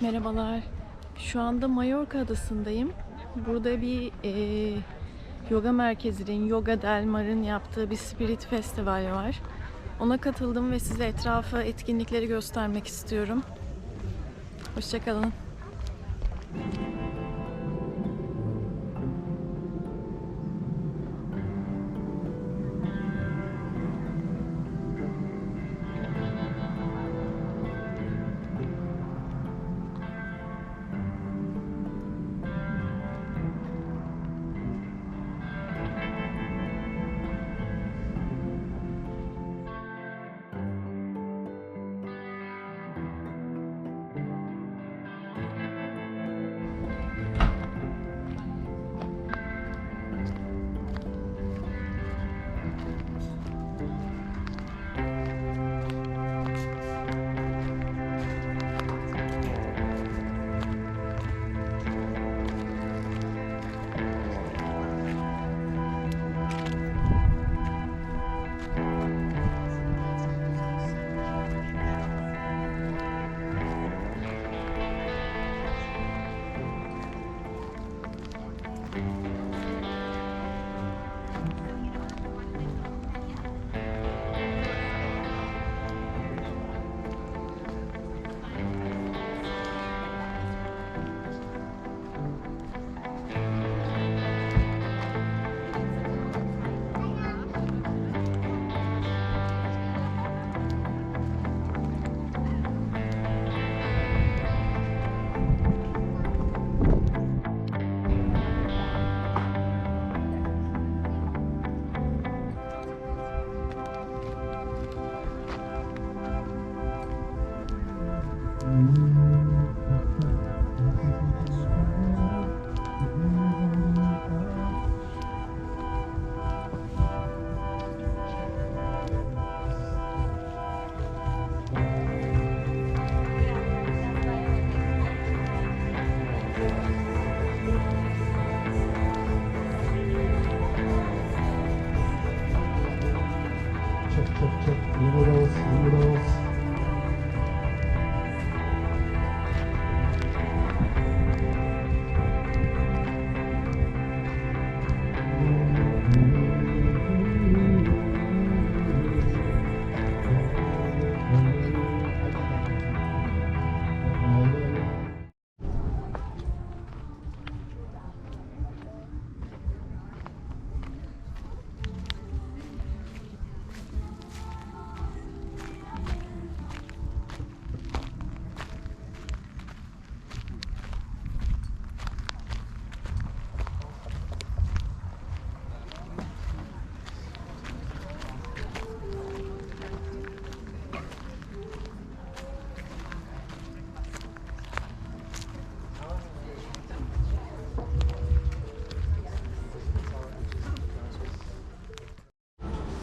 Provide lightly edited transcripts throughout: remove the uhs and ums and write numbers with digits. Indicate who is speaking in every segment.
Speaker 1: Merhabalar. Şu anda Mayorka Adasındayım. Burada bir yoga merkezinin, Yoga Del Mar'ın yaptığı bir spirit festivali var. Ona katıldım ve size etrafı, etkinlikleri göstermek istiyorum. Hoşça kalın.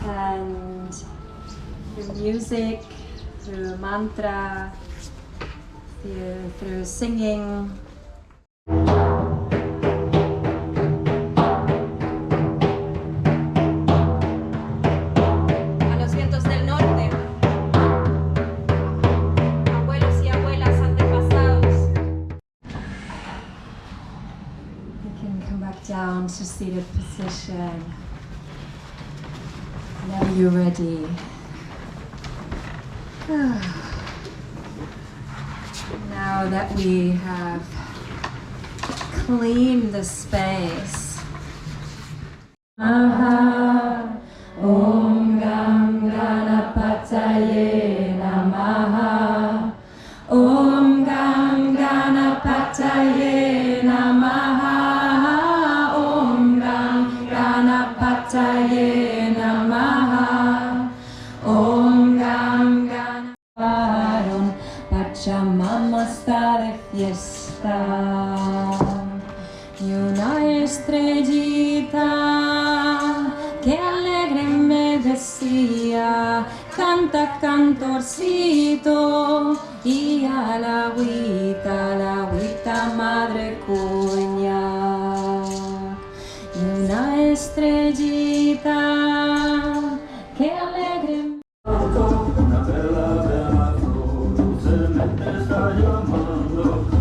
Speaker 2: And through music, through mantra, through singing. A los vientos del norte, abuelos y abuelas antepasados. You can come back down to seated position. Whenever you're ready. Now that we have cleaned the space. Namaha Om Gam Ganapataye Namaha Om Gam Ganapataye Namaha Om Gam Ganapataye Namaha Om Gam Ganapataye. Pachamama está de fiesta y una estrellita que alegre me decía, canta cantorcito, y a la agüita madre cuña, y una estrellita que alegre me está llamando.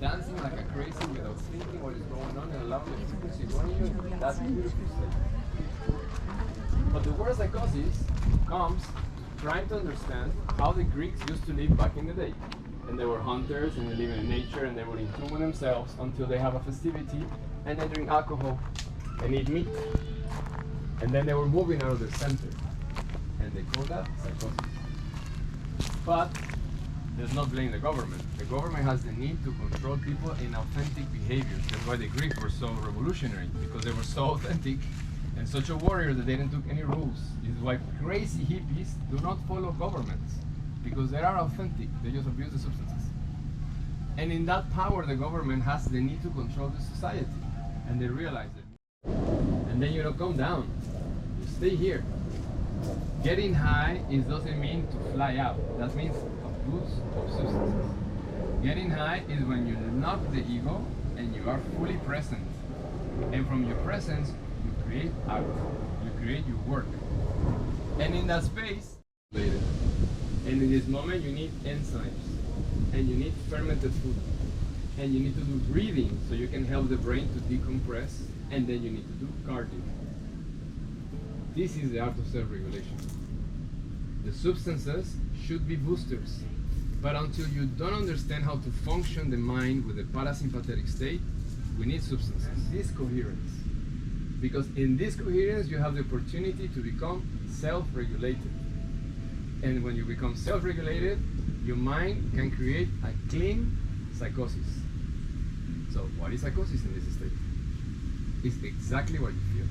Speaker 3: Dancing like a crazy without thinking what is going on and allowing the frequency going you, that's a beautiful state. But the word psychosis comes trying to understand how the Greeks used to live back in the day. And they were hunters and they live in nature and they were in tune with themselves until they have a festivity and they drink alcohol and eat meat. And then they were moving out of the center. And they call that psychosis. But does not blame the government. The government has the need to control people in authentic behaviors. That's why the Greeks were so revolutionary, because they were so authentic and such a warrior that they didn't take any rules. This is why crazy hippies do not follow governments, because they are authentic. They just abuse the substances. And in that power, the government has the need to control the society, and they realize it. And then you don't come down. You stay here. Getting high doesn't mean to fly out. That means abuse of substances. Getting high is when you knock the ego and you are fully present. And from your presence, you create art. You create your work. And in that space, later. And in this moment, you need enzymes. And you need fermented food. And you need to do breathing so you can help the brain to decompress. And then you need to do cardio. This is the art of self-regulation. The substances should be boosters. But until you don't understand how to function the mind with the parasympathetic state, we need substances. This coherence. Because in this coherence, you have the opportunity to become self-regulated. And when you become self-regulated, your mind can create a clean psychosis. So what is psychosis in this state? It's exactly what you feel.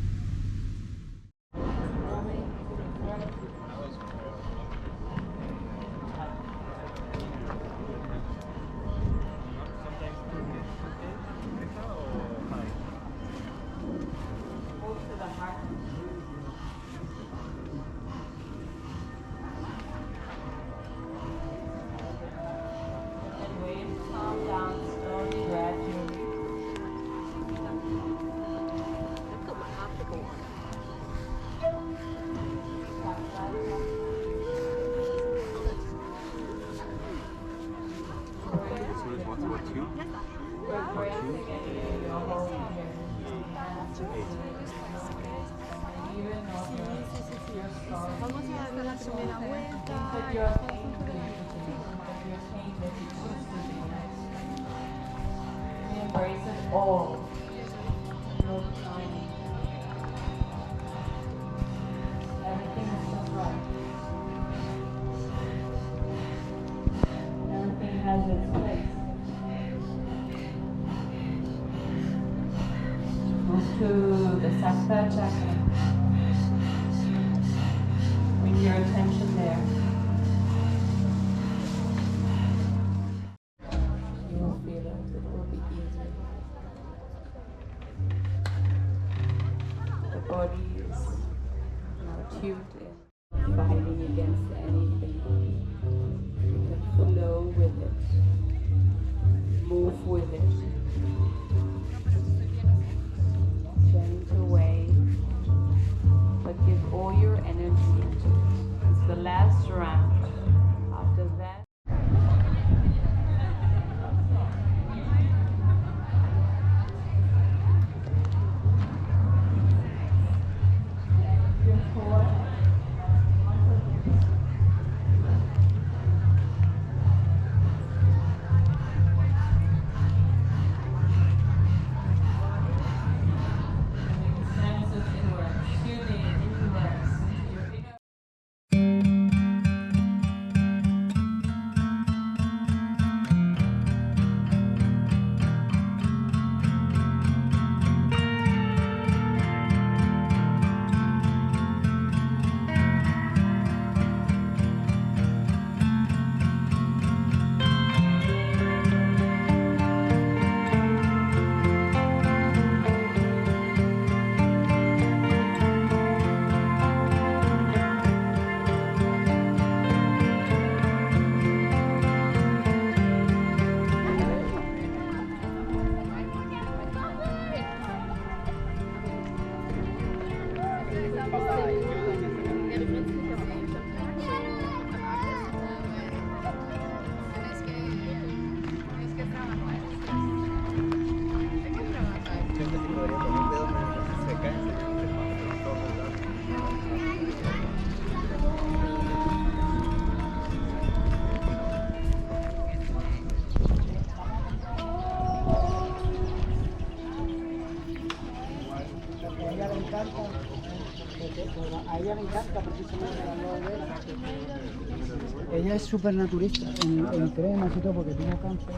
Speaker 4: Vamos a dar la primera vuelta.
Speaker 2: Embrace it all. Everything is just right. Everything has its place. Move to the Sakta chakra. Bring your attention there. You will feel it. It will be easy. The body is
Speaker 5: cute and fighting against anything. Flow with it. Move with it. Gentle way. But give all your energy into it. It's the last round. After that,
Speaker 6: A ella le encanta precisamente la de ella es súper naturista en cremas y todo porque tiene cáncer.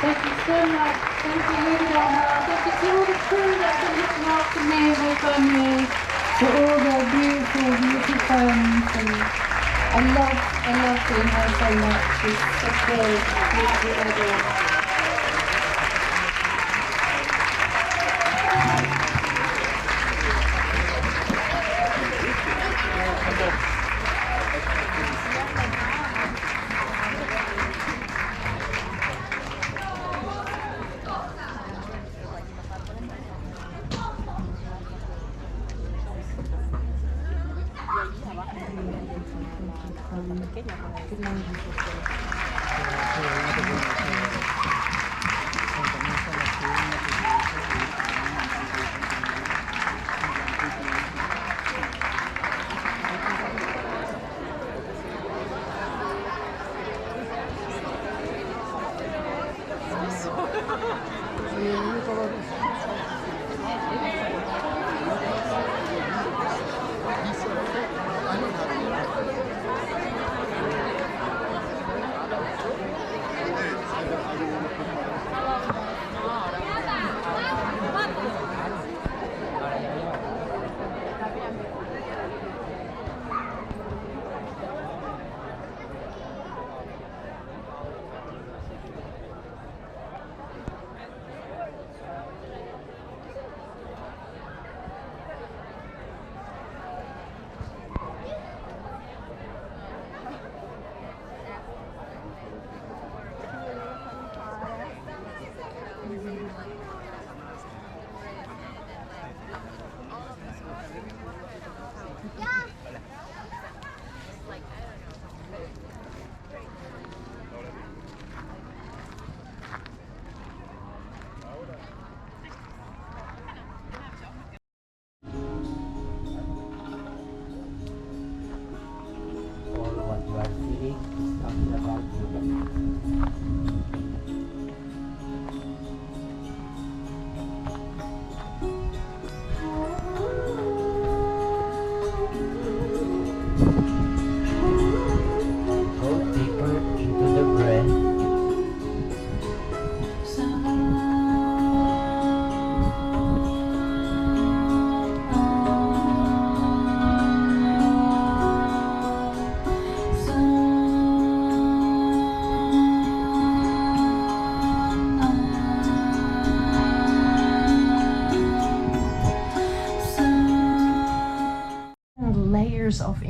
Speaker 5: thank you so much. Thank you, Linda. Thank you to all the crew that have been looking after me and my family. For all their beautiful, beautiful poems. And I love seeing her so much. She's such a beautiful lady.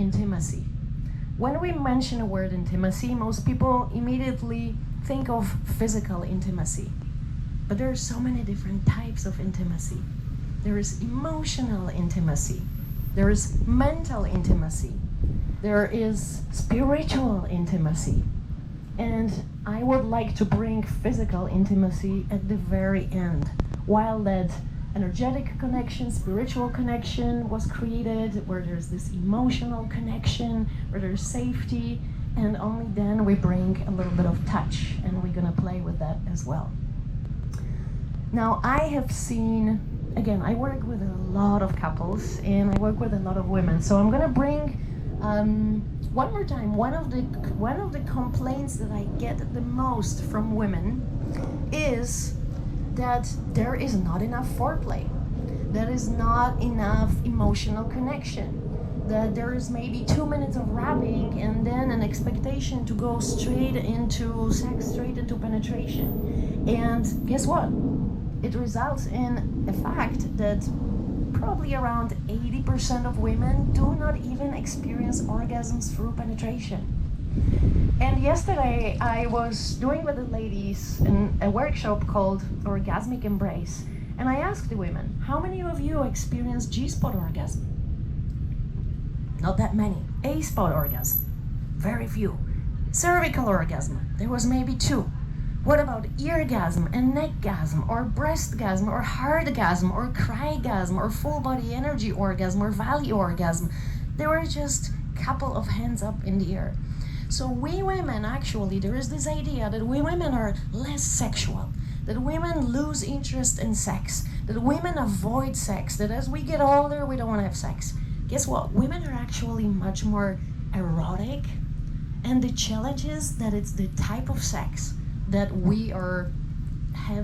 Speaker 7: intimacy. When we mention a word intimacy, most people immediately think of physical intimacy. But there are so many different types of intimacy. There is emotional intimacy. There is mental intimacy. There is spiritual intimacy. And I would like to bring physical intimacy at the very end, while that energetic connection, spiritual connection was created, where there's this emotional connection, where there's safety, and only then we bring a little bit of touch, and we're gonna play with that as well. Now, I have seen, again, I work with a lot of couples, and I work with a lot of women, so I'm gonna bring one more time, one of the complaints that I get the most from women is that there is not enough foreplay, there is not enough emotional connection, that there is maybe 2 minutes of rubbing and then an expectation to go straight into sex, straight into penetration. And guess what? It results in a fact that probably around 80% of women do not even experience orgasms through penetration. And yesterday I was doing with the ladies a workshop called Orgasmic Embrace, and I asked the women, how many of you experience G-spot orgasm? Not that many. A-spot orgasm? Very few. Cervical orgasm? There was maybe 2. What about eargasm and neckgasm, or breastgasm, or heartgasm, or crygasm, or full body energy orgasm, or valley orgasm? There were just a couple of hands up in the air. So we women, actually, there is this idea that we women are less sexual, that women lose interest in sex, that women avoid sex, that as we get older, we don't want to have sex. Guess what? Women are actually much more erotic, and the challenge is that it's the type of sex that we are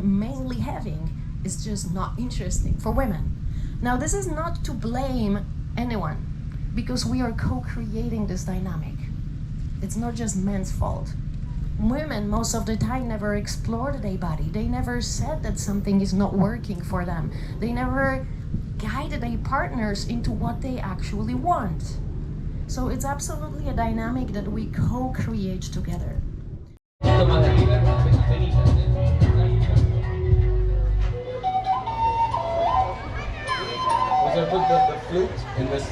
Speaker 7: mainly having is just not interesting for women. Now, this is not to blame anyone, because we are co-creating this dynamic. It's not just men's fault. Women, most of the time, never explored their body. They never said that something is not working for them. They never guided their partners into what they actually want. So it's absolutely a dynamic that we co-create together.
Speaker 3: We're gonna put the flute in this.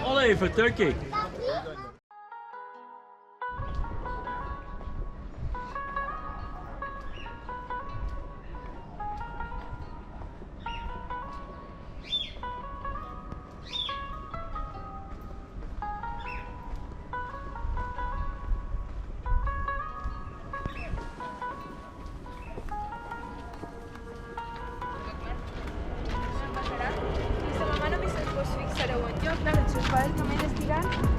Speaker 8: Olé for Turkey.
Speaker 4: La mano mi se può fissare un giorno, non c'è qualche come estirar.